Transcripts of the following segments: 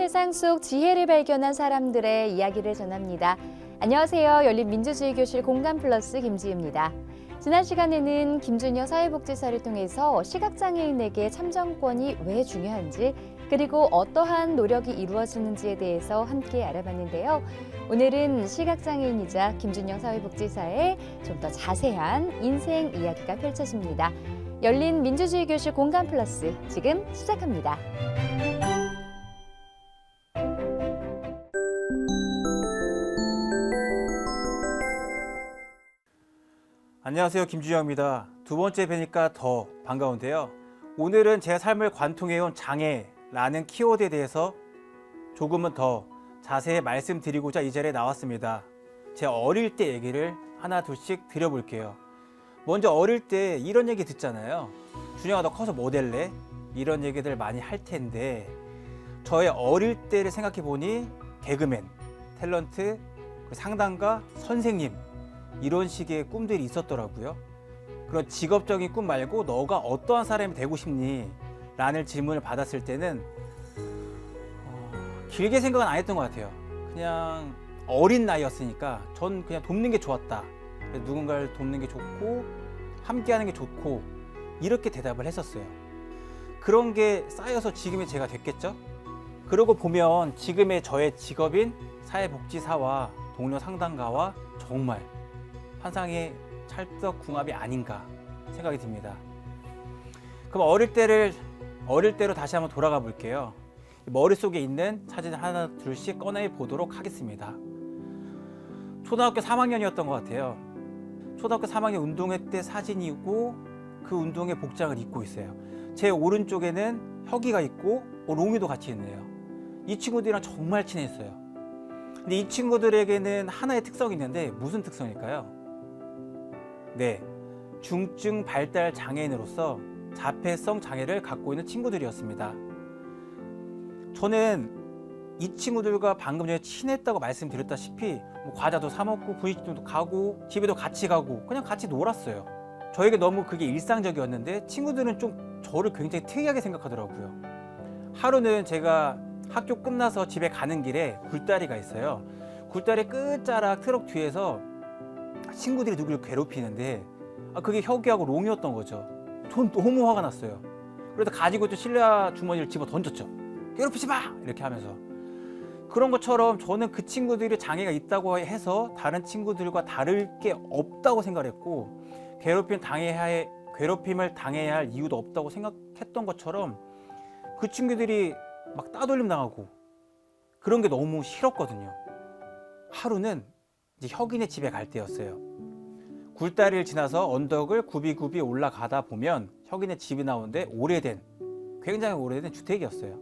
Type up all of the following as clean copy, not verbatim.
세상 속 지혜를 발견한 사람들의 이야기를 전합니다. 안녕하세요. 열린민주주의교실 공감플러스 김지희입니다. 지난 시간에는 김준여 사회복지사를 통해서 시각장애인에게 참정권이 왜 중요한지 그리고 어떠한 노력이 이루어지는지에 대해서 함께 알아봤는데요. 오늘은 시각장애인이자 김준여 사회복지사의 좀 더 자세한 인생 이야기가 펼쳐집니다. 열린민주주의교실 공감플러스 지금 시작합니다. 안녕하세요. 김준영입니다. 두 번째 뵈니까 더 반가운데요. 오늘은 제 삶을 관통해온 장애라는 키워드에 대해서 조금은 더 자세히 말씀드리고자 이 자리에 나왔습니다. 제 어릴 때 얘기를 하나 둘씩 드려볼게요. 먼저 어릴 때 이런 얘기 듣잖아요. 준영아 너 커서 뭐 될래? 이런 얘기들 많이 할 텐데 저의 어릴 때를 생각해 보니 개그맨, 탤런트, 상담가, 선생님 이런 식의 꿈들이 있었더라고요. 그런 직업적인 꿈 말고 너가 어떠한 사람이 되고 싶니? 라는 질문을 받았을 때는 길게 생각은 안 했던 것 같아요. 그냥 어린 나이였으니까 전 그냥 돕는 게 좋았다. 누군가를 돕는 게 좋고 함께하는 게 좋고 이렇게 대답을 했었어요. 그런 게 쌓여서 지금의 제가 됐겠죠? 그러고 보면 지금의 저의 직업인 사회복지사와 동료 상담가와 정말 환상의 찰떡궁합이 아닌가 생각이 듭니다. 그럼 어릴 때로 다시 한번 돌아가 볼게요. 머릿속에 있는 사진 하나 둘씩 꺼내 보도록 하겠습니다. 초등학교 3학년이었던 것 같아요. 초등학교 3학년 운동회 때 사진이고 그 운동회 복장을 입고 있어요. 제 오른쪽에는 혁이가 있고 롱이도 같이 있네요. 이 친구들이랑 정말 친했어요. 근데 이 친구들에게는 하나의 특성이 있는데 무슨 특성일까요? 네, 중증 발달 장애인으로서 자폐성 장애를 갖고 있는 친구들이었습니다. 저는 이 친구들과 방금 전에 친했다고 말씀드렸다시피 과자도 사 먹고 분식집도 가고 집에도 같이 가고 그냥 같이 놀았어요. 저에게 너무 그게 일상적이었는데 친구들은 좀 저를 굉장히 특이하게 생각하더라고요. 하루는 제가 학교 끝나서 집에 가는 길에 굴다리가 있어요. 굴다리 끝자락 트럭 뒤에서 친구들이 누구를 괴롭히는데 그게 혁이하고 롱이었던 거죠. 전 너무 화가 났어요. 그래서 가지고 있던 실내 주머니를 집어 던졌죠. 괴롭히지 마! 이렇게 하면서. 그런 것처럼 저는 그 친구들이 장애가 있다고 해서 다른 친구들과 다를 게 없다고 생각했고 괴롭힘을 당해야 할 이유도 없다고 생각했던 것처럼 그 친구들이 막 따돌림 당하고 그런 게 너무 싫었거든요. 하루는 이제 혁이네 집에 갈 때였어요. 굴다리를 지나서 언덕을 굽이굽이 올라가다 보면 혁이네 집이 나오는데 굉장히 오래된 주택이었어요.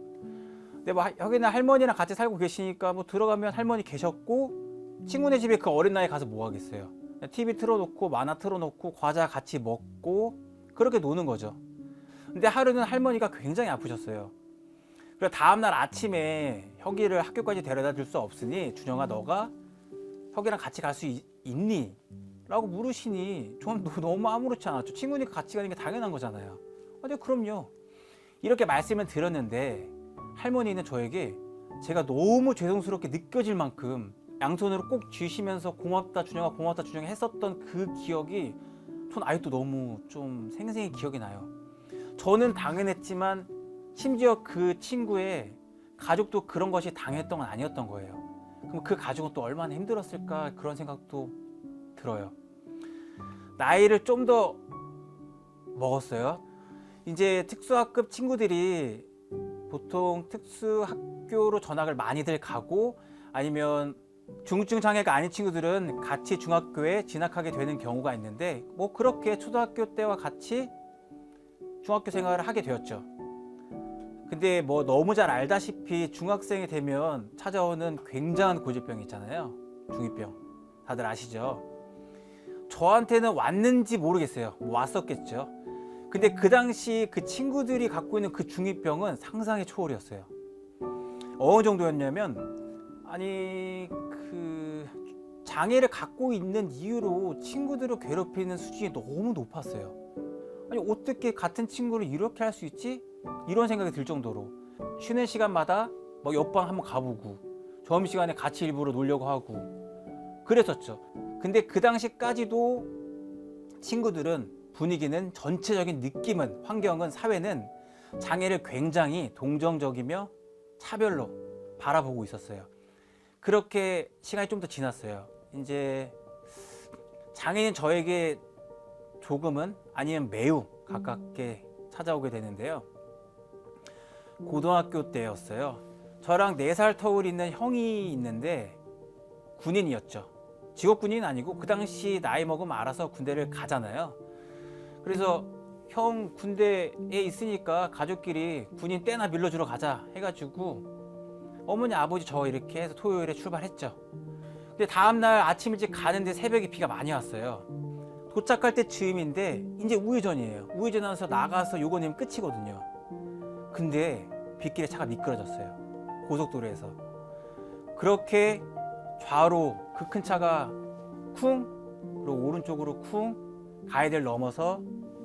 근데 혁이네 할머니랑 같이 살고 계시니까 들어가면 할머니 계셨고 친구네 집에 그 어린 나이에 가서 뭐 하겠어요. TV 틀어놓고 만화 틀어놓고 과자 같이 먹고 그렇게 노는 거죠. 근데 하루는 할머니가 굉장히 아프셨어요. 그래서 다음날 아침에 혁이를 학교까지 데려다 줄 수 없으니 준영아 너가 혁이랑 같이 갈 수 있니? 라고 물으시니 전 너무 아무렇지 않았죠. 친구니까 같이 가는 게 당연한 거잖아요. 네, 그럼요. 이렇게 말씀을 드렸는데 할머니는 저에게 제가 너무 죄송스럽게 느껴질 만큼 양손으로 꼭 쥐시면서 고맙다 준영아 고맙다 준영아 했었던 그 기억이 전 아직도 너무 좀 생생히 기억이 나요. 저는 당연했지만 심지어 그 친구의 가족도 그런 것이 당했던 건 아니었던 거예요. 그럼 그 가족은 또 얼마나 힘들었을까 그런 생각도 들어요. 나이를 좀 더 먹었어요. 이제 특수학급 친구들이 보통 특수학교로 전학을 많이들 가고 아니면 중증 장애가 아닌 친구들은 같이 중학교에 진학하게 되는 경우가 있는데 그렇게 초등학교 때와 같이 중학교 생활을 하게 되었죠. 근데 너무 잘 알다시피 중학생이 되면 찾아오는 굉장한 고질병이 있잖아요. 중2병. 다들 아시죠? 저한테는 왔는지 모르겠어요. 왔었겠죠. 근데 그 당시 그 친구들이 갖고 있는 그 중2병은 상상의 초월이었어요. 어느 정도였냐면 그 장애를 갖고 있는 이유로 친구들을 괴롭히는 수준이 너무 높았어요. 어떻게 같은 친구를 이렇게 할 수 있지? 이런 생각이 들 정도로 쉬는 시간마다 뭐 옆방 한번 가보고 점심시간에 같이 일부러 놀려고 하고 그랬었죠. 근데 그 당시까지도 친구들은 분위기는 전체적인 느낌은 환경은 사회는 장애를 굉장히 동정적이며 차별로 바라보고 있었어요. 그렇게 시간이 좀 더 지났어요. 이제 장애인 저에게 조금은 아니면 매우 가깝게 찾아오게 되는데요. 고등학교 때였어요. 저랑 4살 터울 있는 형이 있는데 군인이었죠. 직업 군인은 아니고 그 당시 나이 먹으면 알아서 군대를 가잖아요. 그래서 형 군대에 있으니까 가족끼리 군인 때나 밀러주러 가자 해가지고 어머니 아버지 저 이렇게 해서 토요일에 출발했죠. 근데 다음날 아침 일찍 가는데 새벽에 비가 많이 왔어요. 도착할 때 즈음인데 이제 우회전이에요. 우회전하면서 나가서 요거 내면 끝이거든요. 근데 빗길에 차가 미끄러졌어요. 고속도로에서. 그렇게 좌로 그 큰 차가 쿵 그리고 오른쪽으로 쿵 가이드를 넘어서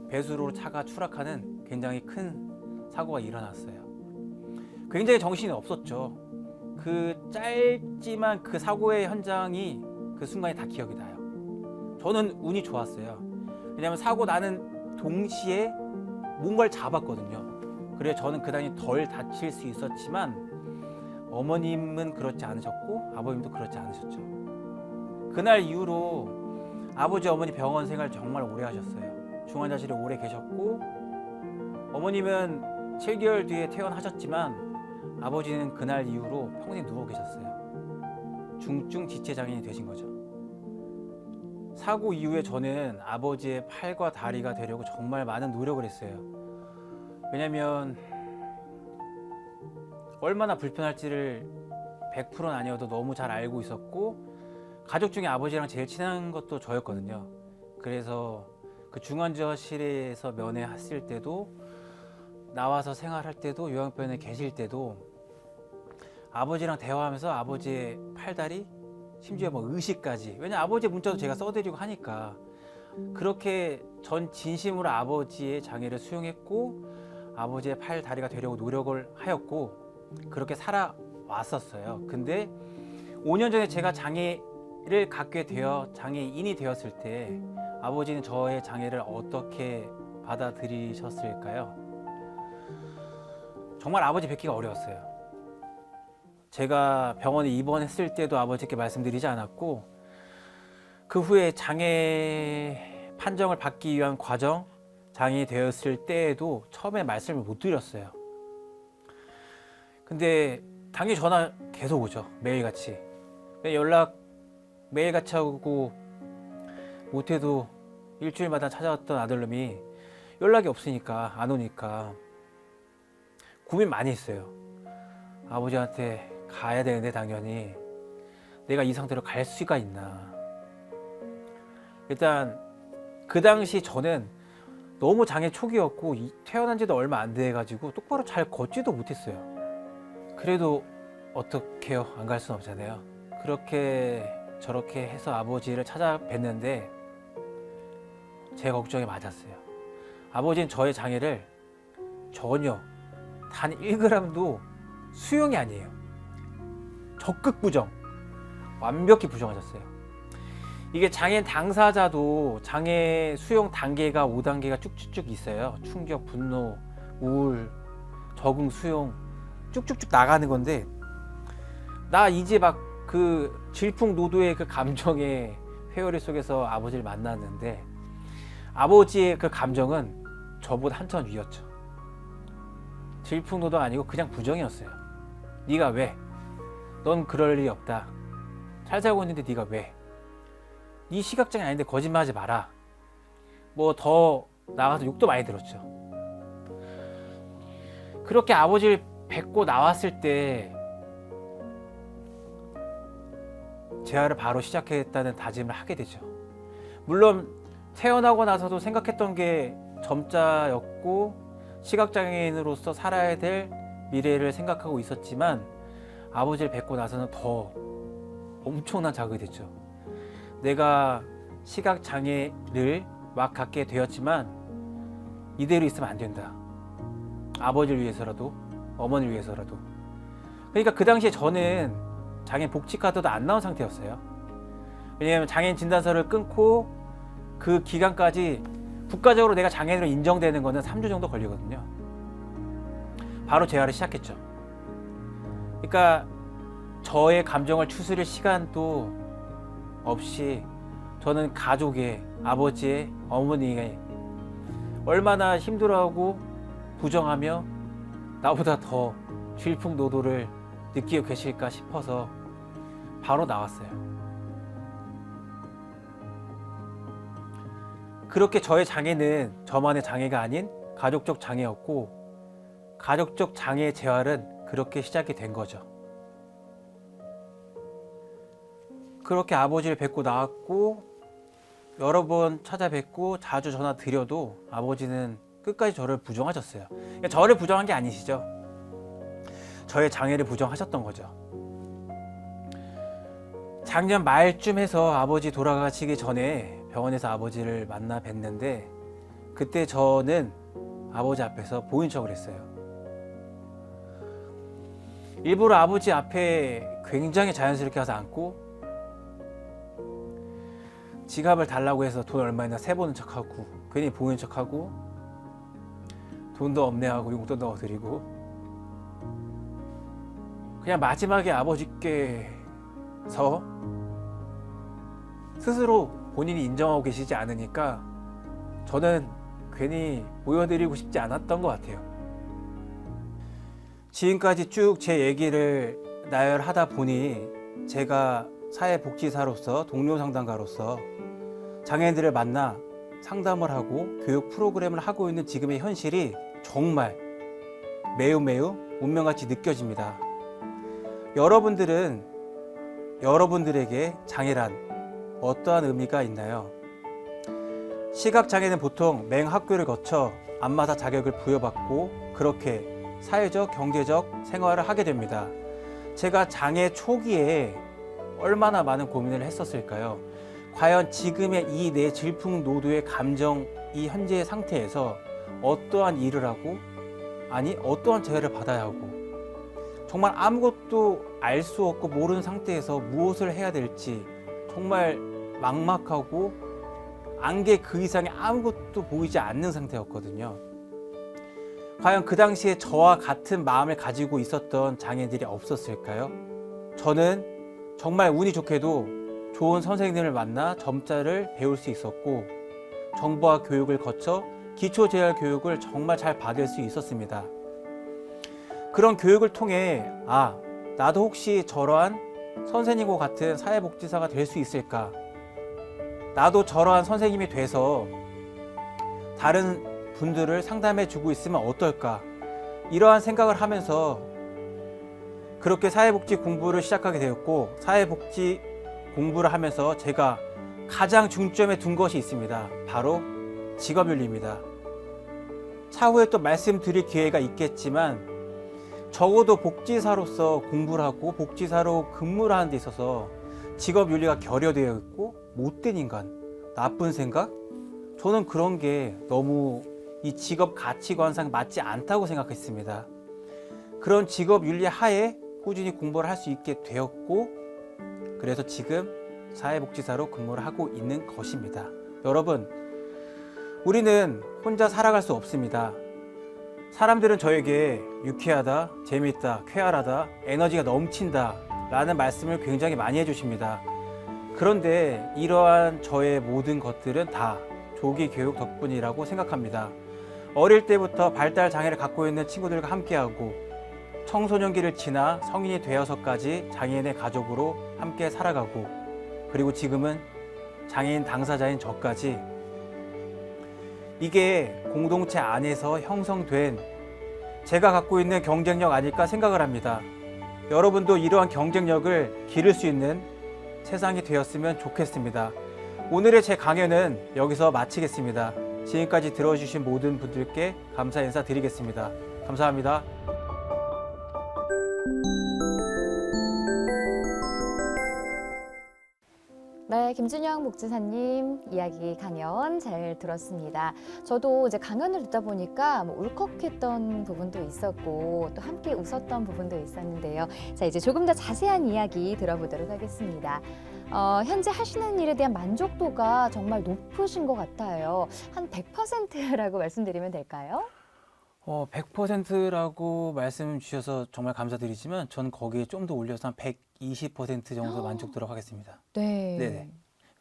배수로로 차가 추락하는 굉장히 큰 사고가 일어났어요. 굉장히 정신이 없었죠. 그 짧지만 그 사고의 현장이 그 순간이 다 기억이 나요. 저는 운이 좋았어요. 왜냐하면 사고 나는 동시에 뭔가를 잡았거든요. 그래서 저는 그다음에 덜 다칠 수 있었지만 어머님은 그렇지 않으셨고 아버님도 그렇지 않으셨죠. 그날 이후로 아버지 어머니 병원 생활 정말 오래 하셨어요. 중환자실에 오래 계셨고 어머님은 7개월 뒤에 퇴원하셨지만 아버지는 그날 이후로 평생 누워 계셨어요. 중증 지체 장애인이 되신 거죠. 사고 이후에 저는 아버지의 팔과 다리가 되려고 정말 많은 노력을 했어요. 왜냐면 얼마나 불편할지를 100%는 아니어도 너무 잘 알고 있었고 가족 중에 아버지랑 제일 친한 것도 저였거든요. 그래서 그 중환자실에서 면회했을 때도 나와서 생활할 때도 요양병원에 계실 때도 아버지랑 대화하면서 아버지의 팔다리 심지어 뭐 의식까지 왜냐 아버지의 문자도 제가 써드리고 하니까 그렇게 전 진심으로 아버지의 장애를 수용했고 아버지의 팔 다리가 되려고 노력을 하였고 그렇게 살아왔었어요. 근데 5년 전에 제가 장애를 갖게 되어 장애인이 되었을 때 아버지는 저의 장애를 어떻게 받아들이셨을까요? 정말 아버지 뵙기가 어려웠어요. 제가 병원에 입원했을 때도 아버지께 말씀드리지 않았고 그 후에 장애 판정을 받기 위한 과정, 장애인이 되었을 때에도 처음에 말씀을 못 드렸어요. 근데 당연히 전화 계속 오죠. 매일같이. 연락 매일같이 하고 못해도 일주일마다 찾아왔던 아들놈이 연락이 없으니까 안 오니까 고민 많이 했어요. 아버지한테 가야 되는데 당연히 내가 이 상태로 갈 수가 있나. 일단 그 당시 저는 너무 장애 초기였고 태어난 지도 얼마 안 돼가지고 똑바로 잘 걷지도 못했어요. 그래도 어떡해요. 안 갈 수는 없잖아요. 그렇게 저렇게 해서 아버지를 찾아뵀는데 제 걱정이 맞았어요. 아버지는 저의 장애를 전혀 단 1g도 수용이 아니에요. 적극 부정, 완벽히 부정하셨어요. 이게 장애 당사자도 장애 수용 단계가 5단계가 쭉쭉쭉 있어요. 충격, 분노, 우울, 적응, 수용 쭉쭉쭉 나가는 건데 나 이제 막 그 질풍노도의 그 감정의 회오리 속에서 아버지를 만났는데 아버지의 그 감정은 저보다 한참 위였죠. 질풍노도가 아니고 그냥 부정이었어요. 네가 왜? 넌 그럴 일이 없다. 잘 살고 있는데 네가 왜? 네 시각장애 아닌데 거짓말하지 마라. 뭐 더 나가서 욕도 많이 들었죠. 그렇게 아버지를 뵙고 나왔을 때 재활을 바로 시작했다는 다짐을 하게 되죠. 물론 태어나고 나서도 생각했던 게 점자였고 시각장애인으로서 살아야 될 미래를 생각하고 있었지만 아버지를 뵙고 나서는 더 엄청난 자극이 됐죠. 내가 시각장애를 막 갖게 되었지만 이대로 있으면 안 된다. 아버지를 위해서라도 어머니를 위해서라도. 그러니까 그 당시에 저는 장애인 복지카드도 안 나온 상태였어요. 왜냐하면 장애인 진단서를 끊고 그 기간까지 국가적으로 내가 장애인으로 인정되는 거는 3주 정도 걸리거든요. 바로 재활을 시작했죠. 그러니까 저의 감정을 추스릴 시간도 없이 저는 가족의, 아버지의, 어머니의 얼마나 힘들어하고 부정하며 나보다 더 질풍노도를 느끼고 계실까 싶어서 바로 나왔어요. 그렇게 저의 장애는 저만의 장애가 아닌 가족적 장애였고, 가족적 장애의 재활은 그렇게 시작이 된 거죠. 그렇게 아버지를 뵙고 나왔고, 여러 번 찾아뵙고 자주 전화 드려도 아버지는 끝까지 저를 부정하셨어요. 그러니까 저를 부정한 게 아니시죠. 저의 장애를 부정하셨던 거죠. 작년 말쯤 해서 아버지 돌아가시기 전에 병원에서 아버지를 만나 뵀는데, 그때 저는 아버지 앞에서 보인 척을 했어요. 일부러 아버지 앞에 굉장히 자연스럽게 가서 앉고, 지갑을 달라고 해서 돈 얼마 있나 세보는 척하고, 괜히 보이는 척하고, 돈도 없네 하고 용돈 넣어드리고, 그냥 마지막에 아버지께서 스스로 본인이 인정하고 계시지 않으니까 저는 괜히 보여드리고 싶지 않았던 것 같아요. 지금까지 쭉 제 얘기를 나열하다 보니 제가 사회복지사로서, 동료 상담가로서 장애인들을 만나 상담을 하고 교육 프로그램을 하고 있는 지금의 현실이 정말 매우 운명같이 느껴집니다. 여러분들에게 장애란 어떠한 의미가 있나요? 시각장애는 보통 맹학교를 거쳐 안마사 자격을 부여받고 그렇게 사회적, 경제적 생활을 하게 됩니다. 제가 장애 초기에 얼마나 많은 고민을 했었을까요? 과연 지금의 이 내 질풍노도의 감정, 이 현재의 상태에서 어떠한 일을 하고, 아니 어떠한 재활을 받아야 하고, 정말 아무것도 알 수 없고 모르는 상태에서 무엇을 해야 될지 정말 막막하고 안개 그 이상의 아무것도 보이지 않는 상태였거든요. 과연 그 당시에 저와 같은 마음을 가지고 있었던 장애인들이 없었을까요? 저는 정말 운이 좋게도 좋은 선생님을 만나 점자를 배울 수 있었고, 정보화 교육을 거쳐 기초재활 교육을 정말 잘 받을 수 있었습니다. 그런 교육을 통해 나도 혹시 저러한 선생님과 같은 사회복지사가 될 수 있을까? 나도 저러한 선생님이 돼서 다른 분들을 상담해 주고 있으면 어떨까? 이러한 생각을 하면서 그렇게 사회복지 공부를 시작하게 되었고, 사회복지 공부를 하면서 제가 가장 중점에 둔 것이 있습니다. 바로 직업윤리입니다. 차후에 또 말씀드릴 기회가 있겠지만, 적어도 복지사로서 공부를 하고 복지사로 근무를 하는 데 있어서 직업윤리가 결여되어 있고 못된 인간, 나쁜 생각? 저는 그런 게 너무 이 직업 가치관상 맞지 않다고 생각했습니다. 그런 직업윤리 하에 꾸준히 공부를 할 수 있게 되었고, 그래서 지금 사회복지사로 근무를 하고 있는 것입니다. 여러분, 우리는 혼자 살아갈 수 없습니다. 사람들은 저에게 유쾌하다, 재밌다, 쾌활하다, 에너지가 넘친다 라는 말씀을 굉장히 많이 해주십니다. 그런데 이러한 저의 모든 것들은 다 조기 교육 덕분이라고 생각합니다. 어릴 때부터 발달 장애를 갖고 있는 친구들과 함께하고, 청소년기를 지나 성인이 되어서까지 장애인의 가족으로 함께 살아가고, 그리고 지금은 장애인 당사자인 저까지, 이게 공동체 안에서 형성된 제가 갖고 있는 경쟁력 아닐까 생각을 합니다. 여러분도 이러한 경쟁력을 기를 수 있는 세상이 되었으면 좋겠습니다. 오늘의 제 강연은 여기서 마치겠습니다. 지금까지 들어주신 모든 분들께 감사 인사 드리겠습니다. 감사합니다. 네, 김준영 목지사님 이야기 강연 잘 들었습니다. 저도 이제 강연을 듣다 보니까 뭐 울컥했던 부분도 있었고 또 함께 웃었던 부분도 있었는데요. 자, 이제 조금 더 자세한 이야기 들어보도록 하겠습니다. 현재 하시는 일에 대한 만족도가 정말 높으신 것 같아요. 한 100%라고 말씀드리면 될까요? 100%라고 말씀 주셔서 정말 감사드리지만 전 거기에 좀 더 올려서 한 120% 정도 만족도록 하겠습니다. 네. 네네.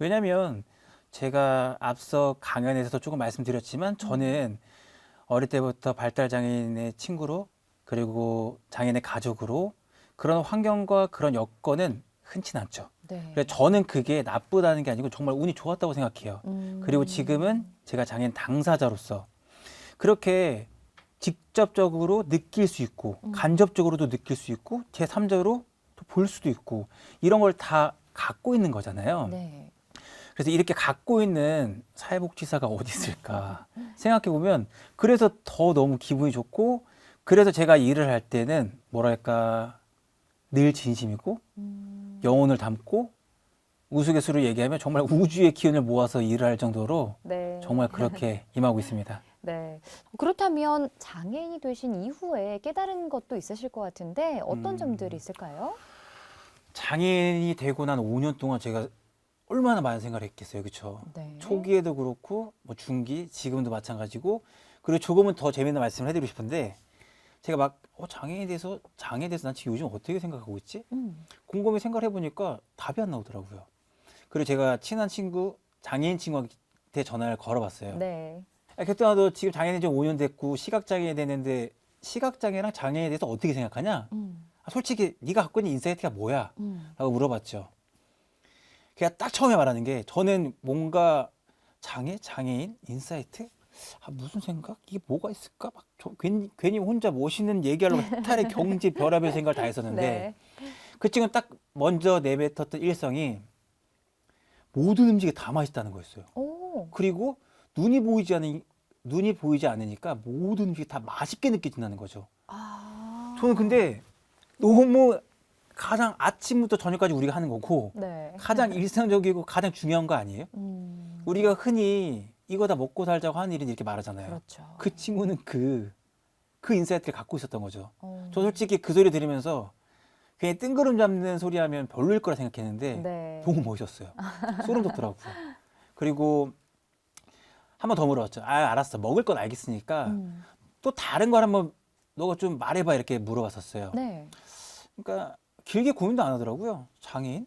왜냐하면 제가 앞서 강연에서도 조금 말씀드렸지만 저는 어릴 때부터 발달 장애인의 친구로 그리고 장애인의 가족으로 그런 환경과 그런 여건은 흔치 않죠. 네. 그래서 저는 그게 나쁘다는 게 아니고 정말 운이 좋았다고 생각해요. 그리고 지금은 제가 장애인 당사자로서 그렇게 직접적으로 느낄 수 있고 간접적으로도 느낄 수 있고 제3자로 또 볼 수도 있고 이런 걸 다 갖고 있는 거잖아요. 네. 그래서 이렇게 갖고 있는 사회복지사가 어디 있을까 생각해 보면 그래서 더 너무 기분이 좋고 그래서 제가 일을 할 때는 뭐랄까 늘 진심이고 영혼을 담고 우스갯소리로 얘기하면 정말 우주의 기운을 모아서 일을 할 정도로 네. 정말 그렇게 임하고 있습니다. 네. 그렇다면 장애인이 되신 이후에 깨달은 것도 있으실 것 같은데 어떤 점들이 있을까요? 장애인이 되고 난 5년 동안 제가 얼마나 많은 생각을 했겠어요. 그렇죠? 네. 초기에도 그렇고 뭐 중기, 지금도 마찬가지고 그리고 조금은 더 재미있는 말씀을 해드리고 싶은데 제가 막 장애인에 대해서 난 지금 요즘 어떻게 생각하고 있지? 곰곰이 생각을 해보니까 답이 안 나오더라고요. 그리고 제가 친한 친구, 장애인 친구한테 전화를 걸어봤어요. 네. 그랬더니 너 지금 장애인 지 5년 됐고 시각장애 되는데 시각장애랑 장애에 대해서 어떻게 생각하냐? 솔직히 네가 갖고 있는 인사이트가 뭐야? 라고 물어봤죠. 걔가 딱 처음에 말하는 게 저는 뭔가 장애인, 인사이트? 무슨 생각? 이게 뭐가 있을까? 막 괜히 혼자 멋있는 얘기하려고 해탈의 경지 별의별 생각을 다 했었는데 네. 그 친구는 딱 먼저 내뱉었던 일성이 모든 음식이 다 맛있다는 거였어요. 오. 그리고 눈이 보이지 않으니까 모든 음식이 다 맛있게 느껴진다는 거죠. 아. 저는 근데 너무 가장 아침부터 저녁까지 우리가 하는 거고 네. 가장 일상적이고 가장 중요한 거 아니에요? 우리가 흔히 이거 다 먹고 살자고 하는 일은 이렇게 말하잖아요. 그렇죠. 그 친구는 그 인사이트를 갖고 있었던 거죠. 어. 저 솔직히 그 소리 들으면서 괜히 뜬구름 잡는 소리 하면 별로일 거라 생각했는데 네. 너무 멋있었어요. 소름 돋더라고요. 그리고 한 번 더 물어봤죠. 알았어. 먹을 건 알겠으니까 또 다른 걸 한번 너가 좀 말해봐 이렇게 물어봤었어요. 네. 그러니까 길게 고민도 안 하더라고요. 장애인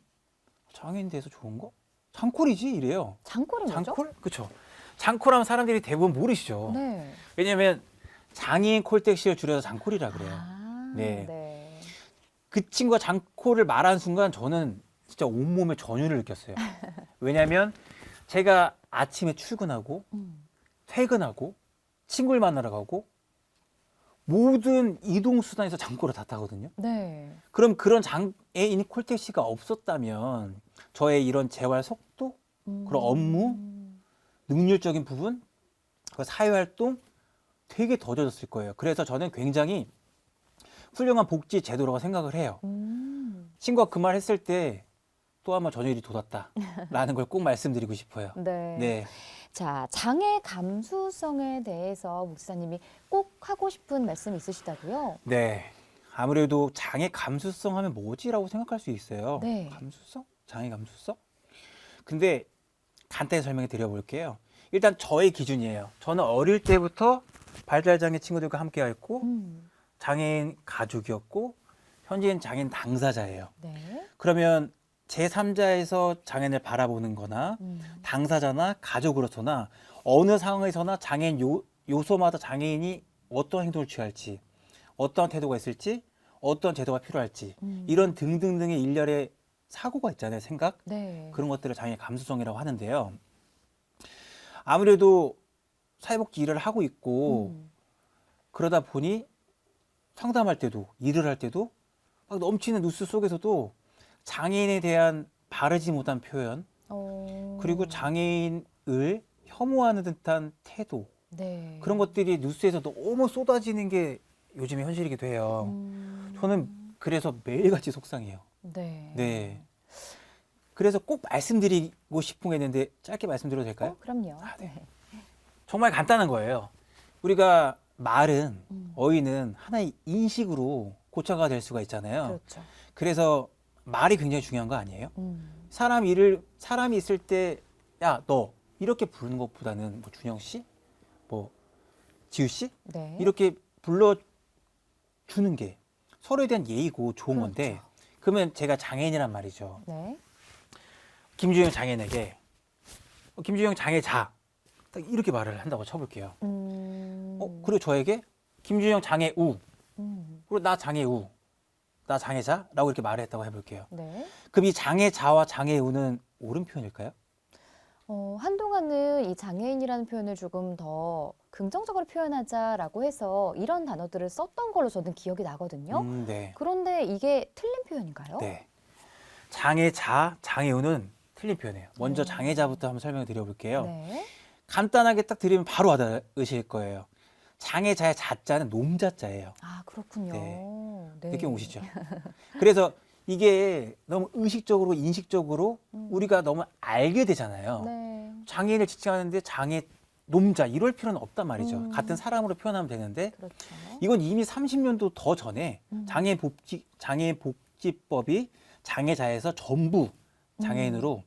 대해서 좋은 거? 장콜이지 이래요. 장골이 뭐죠? 장콜? 그렇죠. 장콜하면 사람들이 대부분 모르시죠. 네. 왜냐하면 장애인 콜택시를 줄여서 장콜이라 그래요. 아, 네. 네. 그 친구가 장콜을 말하는 순간 저는 진짜 온몸에 전율을 느꼈어요. 왜냐하면 제가 아침에 출근하고 퇴근하고 친구를 만나러 가고 모든 이동 수단에서 장콜을 다 타거든요. 네. 그럼 그런 장애인 콜택시가 없었다면 저의 이런 재활 속도, 그런 업무, 능률적인 부분, 그 사회활동 되게 더뎌졌을 거예요. 그래서 저는 굉장히 훌륭한 복지 제도라고 생각을 해요. 친구가 그 말 했을 때 또 한번 전율이 돋았다라는 걸 꼭 말씀드리고 싶어요. 네. 네. 자, 장애 감수성에 대해서 목사님이 꼭 하고 싶은 말씀 있으시다고요? 네. 아무래도 장애 감수성 하면 뭐지라고 생각할 수 있어요. 네. 감수성? 장애 감수성? 근데 간단히 설명해 드려볼게요. 일단 저의 기준이에요. 저는 어릴 때부터 발달장애 친구들과 함께 했고 장애인 가족이었고 현재는 장애인 당사자예요. 네. 그러면 제3자에서 장애인을 바라보는 거나 당사자나 가족으로서나 어느 상황에서나 장애인 요소마다 장애인이 어떤 행동을 취할지 어떠한 태도가 있을지 어떤 제도가 필요할지 이런 등등등의 일련의 사고가 있잖아요. 생각? 네. 그런 것들을 장애 감수성이라고 하는데요. 아무래도 사회복지 일을 하고 있고 그러다 보니 상담할 때도 일을 할 때도 막 넘치는 뉴스 속에서도 장애인에 대한 바르지 못한 표현 그리고 장애인을 혐오하는 듯한 태도 네. 그런 것들이 뉴스에서 너무 쏟아지는 게 요즘의 현실이기도 해요. 저는 그래서 매일같이 속상해요. 네. 네. 그래서 꼭 말씀드리고 싶은 게 있는데 짧게 말씀드려도 될까요? 그럼요. 아, 네. 정말 간단한 거예요. 우리가 말은 어휘는 하나의 인식으로 고쳐가 될 수가 있잖아요. 그렇죠. 그래서 말이 굉장히 중요한 거 아니에요? 음. 사람이 있을 때 야, 너 이렇게 부르는 것보다는 뭐 준영 씨, 뭐 지우 씨 네. 이렇게 불러 주는 게 서로에 대한 예의고 좋은 건데 그렇죠. 그러면 제가 장애인이란 말이죠. 네. 김주영 장애인에게 김주영 장애자 딱 이렇게 말을 한다고 쳐볼게요. 그리고 저에게 김주영 장애우 그리고 나 장애우 나 장애자라고 이렇게 말을 했다고 해볼게요. 네. 그럼 이 장애자와 장애우는 옳은 표현일까요? 한동안은 이 장애인이라는 표현을 조금 더 긍정적으로 표현하자라고 해서 이런 단어들을 썼던 걸로 저는 기억이 나거든요. 네. 그런데 이게 틀린 표현인가요? 네. 장애자, 장애우는 틀린 표현이에요. 먼저 장애자부터 한번 설명을 드려볼게요. 네. 간단하게 딱 드리면 바로 와닿으실 거예요. 장애자의 자자는 놈자자예요. 아, 그렇군요. 네. 느낌 오시죠? 그래서 이게 너무 의식적으로 인식적으로 우리가 너무 알게 되잖아요. 네. 장애인을 지칭하는데 장애 놈자 이럴 필요는 없단 말이죠. 같은 사람으로 표현하면 되는데 그렇죠. 이건 이미 30년도 더 전에 장애복지법이 장애자에서 전부 장애인으로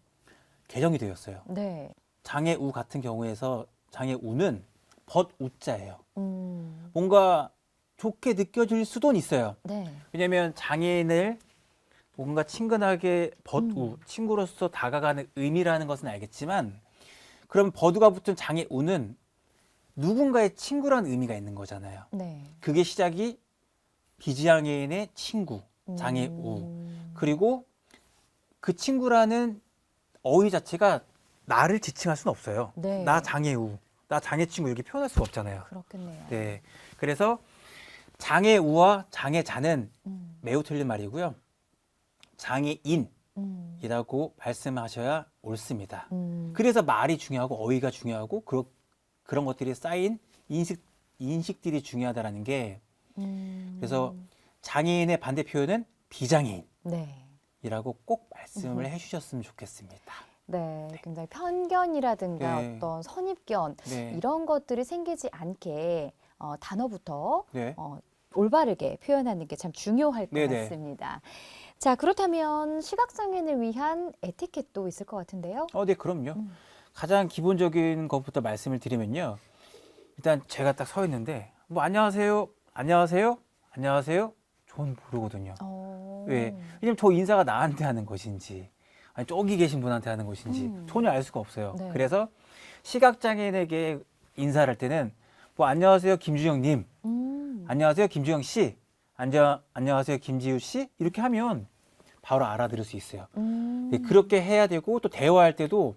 개정이 되었어요. 네. 장애우 같은 경우에서 장애우는 벗우자예요. 음. 뭔가 좋게 느껴질 수도 있어요. 네. 왜냐하면 장애인을 뭔가 친근하게 벗우, 친구로서 다가가는 의미라는 것은 알겠지만 그럼 벗우가 붙은 장애우는 누군가의 친구라는 의미가 있는 거잖아요. 네. 그게 시작이 비장애인의 친구, 장애우. 그리고 그 친구라는 어휘 자체가 나를 지칭할 수는 없어요. 네. 나 장애우, 나 장애 친구 이렇게 표현할 수가 없잖아요. 그렇겠네요. 네. 그래서 장애우와 장애자는 음. 매우 틀린 말이고요. 장애인이라고 음. 말씀하셔야 옳습니다. 음. 그래서 말이 중요하고 어휘가 중요하고 그런 것들이 쌓인 인식들이 중요하다라는 게 그래서 장애인의 반대 표현은 비장애인이라고 네. 꼭 말씀을 해주셨으면 좋겠습니다. 네, 굉장히 편견이라든가 네. 어떤 선입견 네. 이런 것들이 생기지 않게 단어부터 네. 올바르게 표현하는 게 참 중요할 것 네네. 같습니다. 자, 그렇다면 시각장애인을 위한 에티켓도 있을 것 같은데요. 네, 그럼요. 가장 기본적인 것부터 말씀을 드리면요. 일단 제가 딱 서 있는데 뭐 안녕하세요, 안녕하세요, 안녕하세요. 저는 모르거든요. 왜? 왜냐면 저 인사가 나한테 하는 것인지 아니 저기 계신 분한테 하는 것인지 전혀 알 수가 없어요. 네. 그래서 시각장애인에게 인사를 할 때는 뭐 안녕하세요 김주영님, 안녕하세요 김주영 씨, 안녕하세요 김지우 씨 이렇게 하면 바로 알아들을 수 있어요. 네, 그렇게 해야 되고 또 대화할 때도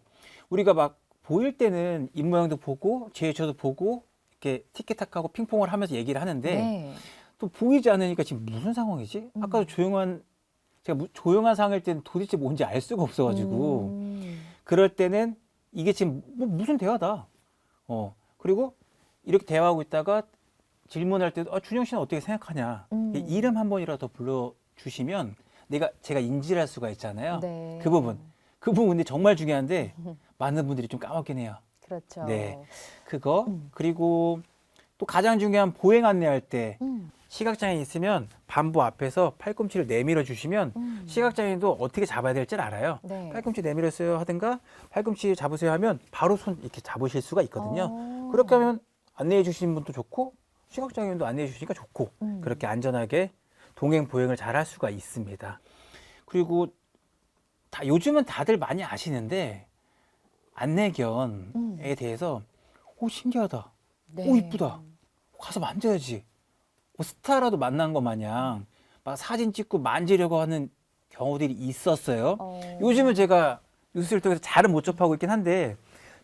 우리가 막 보일 때는 입 모양도 보고 제스처도 보고 이렇게 티키타카하고 핑퐁을 하면서 얘기를 하는데 네. 또 보이지 않으니까 지금 무슨 상황이지? 아까도 제가 조용한 상황일 때는 도대체 뭔지 알 수가 없어가지고 그럴 때는 이게 지금 뭐 무슨 대화다. 그리고 이렇게 대화하고 있다가 질문할 때도 준영 씨는 어떻게 생각하냐. 이름 한 번이라도 불러주시면 제가 인지를 할 수가 있잖아요. 네. 그 부분 근데 정말 중요한데 많은 분들이 좀 까먹긴 해요. 그렇죠. 네, 그거 그리고 또 가장 중요한 보행 안내할 때 시각장애인 있으면 반부 앞에서 팔꿈치를 내밀어 주시면 시각장애인도 어떻게 잡아야 될지를 알아요. 네. 팔꿈치 내밀었어요 하든가 팔꿈치 잡으세요 하면 바로 손 이렇게 잡으실 수가 있거든요. 그렇게 하면 안내해 주시는 분도 좋고 시각장애인도 안내해 주시니까 좋고 그렇게 안전하게 동행 보행을 잘 할 수가 있습니다. 그리고 요즘은 다들 많이 아시는데 안내견에 대해서 신기하다. 네. 이쁘다. 가서 만져야지. 스타라도 만난 것 마냥 막 사진 찍고 만지려고 하는 경우들이 있었어요. 요즘은 제가 뉴스를 통해서 잘은 못 접하고 있긴 한데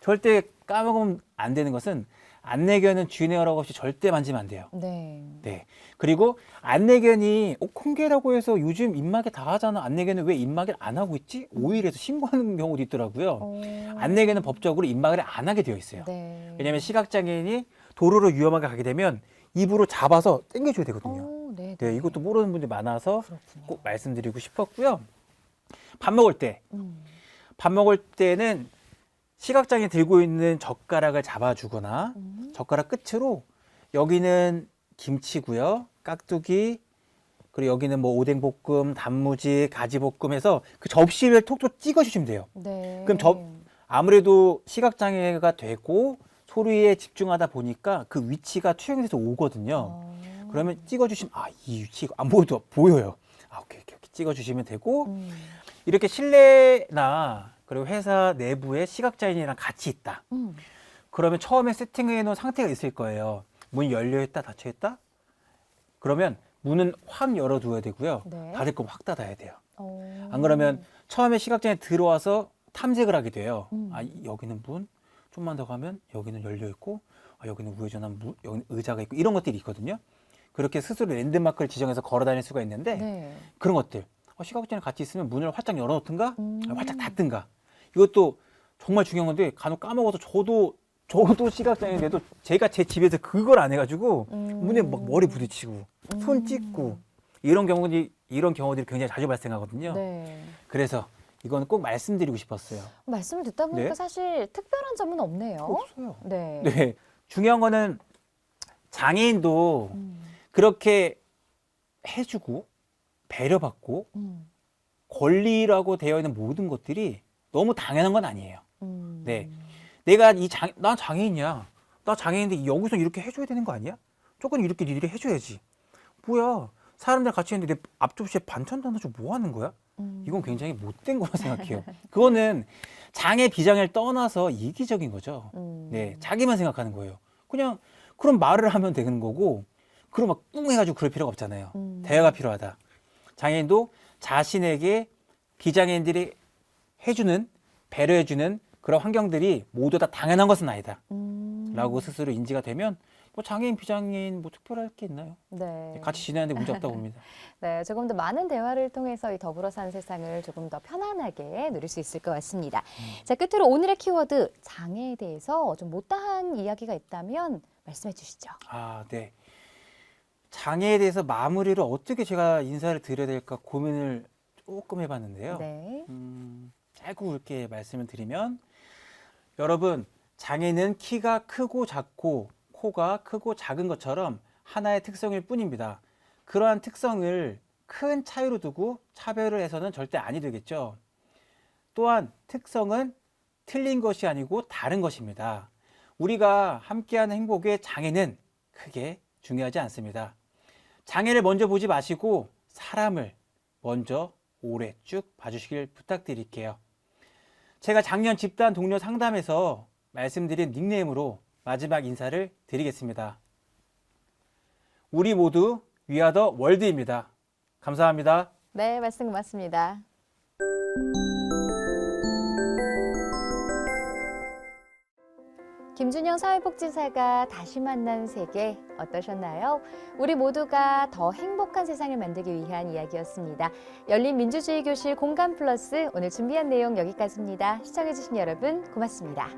절대 까먹으면 안 되는 것은 안내견은 주인의 허락 없이 절대 만지면 안 돼요. 네. 네. 그리고 안내견이 콩개라고 해서 요즘 입마개 다 하잖아. 안내견은 왜 입마개를 안 하고 있지? 오일해서 신고하는 경우도 있더라고요. 안내견은 법적으로 입마개를 안 하게 되어 있어요. 네. 왜냐하면 시각장애인이 도로로 위험하게 가게 되면 입으로 잡아서 당겨줘야 되거든요. 네. 네, 이것도 모르는 분들이 많아서 그렇군요. 꼭 말씀드리고 싶었고요. 밥 먹을 때 밥 먹을 때는 시각장애 들고 있는 젓가락을 잡아주거나 젓가락 끝으로 여기는 김치고요, 깍두기, 그리고 여기는 뭐 오뎅볶음, 단무지, 가지볶음 해서 그 접시를 톡톡 찍어주시면 돼요. 네. 그럼 아무래도 시각장애가 되고 소리에 집중하다 보니까 그 위치가 투영돼서 오거든요. 그러면 찍어주시면 이 위치 안 보여도 보여요. 오케이 찍어주시면 되고 이렇게 실내나 그리고 회사 내부에 시각장애인이랑 같이 있다. 그러면 처음에 세팅해 놓은 상태가 있을 거예요. 문이 열려 있다, 닫혀 있다. 그러면 문은 확 열어둬야 되고요. 네. 닫을 거면 확 닫아야 돼요. 안 그러면 처음에 시각장애 들어와서 탐색을 하게 돼요. 여기는 문, 좀만 더 가면 여기는 열려 있고, 여기는 우회전한 문, 여기는 의자가 있고 이런 것들이 있거든요. 그렇게 스스로 랜드마크를 지정해서 걸어 다닐 수가 있는데 네. 그런 것들 시각장애 같이 있으면 문을 활짝 열어놓든가 활짝 닫든가 이것도 정말 중요한 건데 간혹 까먹어서 저도 시각장애인데도 제가 제 집에서 그걸 안 해가지고 문에 막 머리 부딪히고 손 찢고 이런 경우들이 굉장히 자주 발생하거든요. 네. 그래서 이거는 꼭 말씀드리고 싶었어요. 말씀을 듣다 보니까 네? 사실 특별한 점은 없네요. 없어요. 네. 네, 중요한 거는 장애인도 그렇게 해주고 배려받고 권리라고 되어 있는 모든 것들이 너무 당연한 건 아니에요. 네, 난 장애인이야. 나 장애인인데 여기서 이렇게 해줘야 되는 거 아니야? 조금 이렇게 니들이 해줘야지. 뭐야? 사람들 같이 있는데 내 앞접시에 반찬도 안 넣어주고 뭐 하는 거야? 이건 굉장히 못된 거라 생각해요. 그거는 장애 비장애를 떠나서 이기적인 거죠. 네, 자기만 생각하는 거예요. 그냥 그럼 말을 하면 되는 거고, 그럼 막 꿍 해가지고 그럴 필요가 없잖아요. 대화가 필요하다. 장애인도 자신에게 비장애인들이 해주는, 배려해주는 그런 환경들이 모두 다 당연한 것은 아니다. 라고 스스로 인지가 되면 뭐 장애인, 비장애인 뭐 특별할 게 있나요? 네. 같이 지내는데 문제 없다고 봅니다. 네, 조금 더 많은 대화를 통해서 이 더불어 사는 세상을 조금 더 편안하게 누릴 수 있을 것 같습니다. 자, 끝으로 오늘의 키워드 장애에 대해서 좀 못다한 이야기가 있다면 말씀해 주시죠. 네. 장애에 대해서 마무리를 어떻게 제가 인사를 드려야 될까 고민을 조금 해봤는데요. 네. 짧고 굵게 말씀을 드리면 여러분, 장애는 키가 크고 작고 코가 크고 작은 것처럼 하나의 특성일 뿐입니다. 그러한 특성을 큰 차이로 두고 차별을 해서는 절대 아니 되겠죠. 또한 특성은 틀린 것이 아니고 다른 것입니다. 우리가 함께하는 행복의 장애는 크게 중요하지 않습니다. 장애를 먼저 보지 마시고 사람을 먼저 오래 쭉 봐주시길 부탁드릴게요. 제가 작년 집단 동료 상담에서 말씀드린 닉네임으로 마지막 인사를 드리겠습니다. 우리 모두 위아더 월드입니다. 감사합니다. 네, 말씀 고맙습니다. 김준영 사회복지사가 다시 만난 세계 어떠셨나요? 우리 모두가 더 행복한 세상을 만들기 위한 이야기였습니다. 열린 민주주의 교실 공감 플러스 오늘 준비한 내용 여기까지입니다. 시청해주신 여러분 고맙습니다.